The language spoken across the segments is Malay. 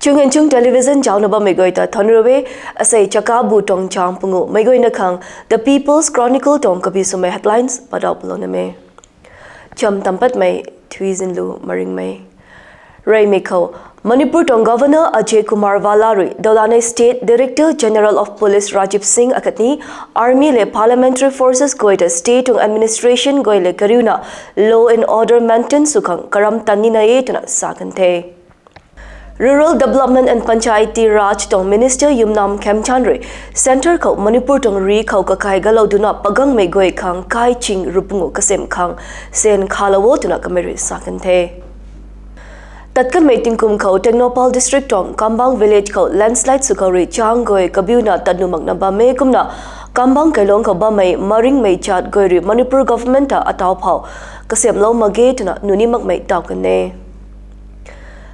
Chung and Chung television jaunaba megoi ta thonrobe asai chaka bu tong chang pungu megoi na khang The People's Chronicle tong kabi sume headlines padapulone me cham tampat mai Thuijinlu Maringmei Rai Mekho Manipur tong Governor Ajay Kumar Valari Dolane State Director General of Police Rajiv Singh akatni Army le Parliamentary Forces goita State tong Administration goile karuna Law and Order maintain sukhang karam tanina etna sakante Rural Development and Panchayati Raj tong Minister Yumnam Khemchandre Center ko Manipur tong ri khau ka kai galo duna pagang me goi khang kai ching rupungu kasem khang sen khalawo tuna kameri sakante Tatkan meeting kum ko Technopal District tong Kambang Village ko landslide sukari chang goi kabiuna tadnu magna ba me kumna Kambang kailong ko ba mai Maringmei chat goi ri Manipur government ta ataw phau kasem lo mage tuna nuni mag mai taw kane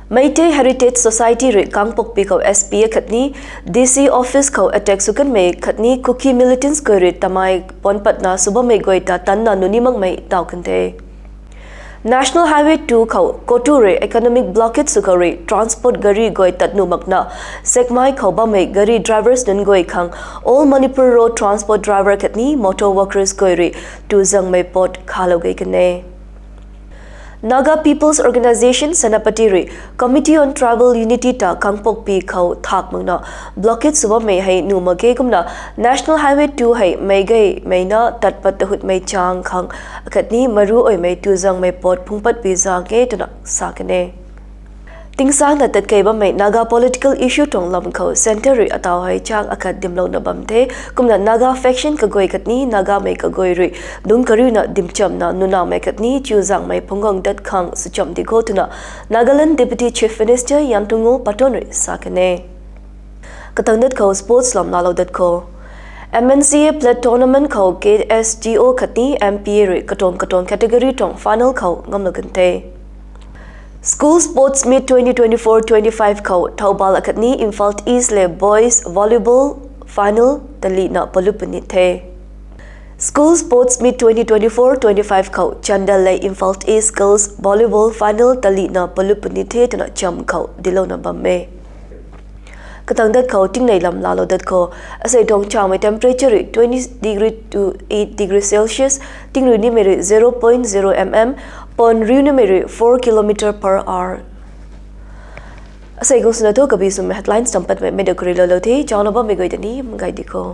Maite Heritage Society re Kangpok pi ko SP khatni DC office ko attack sukan me khatni cookie militants ko re tamai ponpat na suba me goita tanna nunimang mai taukante National Highway 2 ko Koture economic blockage sukari transport gari goi tatnu makna sekmai ko ba me gari drivers nun goi khang all Manipur road transport driver khatni motor workers goi re tu zang mai pot khalo gai kane Naga People's Organization Senapati re Committee on Tribal Unity ta Kangpok pi khau thak mangna blockade suba me hai nu mage kumna National Highway 2 hai mai gai maina tatpat hut mai chang khang khatni maru oi mai tu jang mai pot phungpat pi za ge tuna sakane Tingsang na tatkai ba mai Naga political issue tong lam khau center re ataw hai chang akhat dimlo na bamte kumna Naga faction ka goi khatni Naga mai ka goi re dung kari na dimcham na nuna mai khatni chuzang mai phungong dat khang sucham di go tuna Nagaland Deputy Chief Minister Yantungo Patonre sakane Katangdat khau sports lam nalo dat ko MNCA Plate Tournament khau KSGO khatni MPA re katong category tong final khau ngamlagante School Sports Meet 2024-25 ko Taubal akatni Imphal East le Boys Volleyball Final tali na palupani the. School Sports Meet 2024-25 ko Chandal le Imphal East Girls Volleyball Final tali na palupani the tana cham ko dilo na bamme. Katangdat ko tingnay lam lalo dat ko asay dong cham may temperature 20 degree to 8 degree Celsius tingru ni mere 0.0 mm pon riu ni mere 4 km per hour. Asay kung sunato kabi sum headlines tampat may medakuri lolo the jauna ba may goy dani mga diko.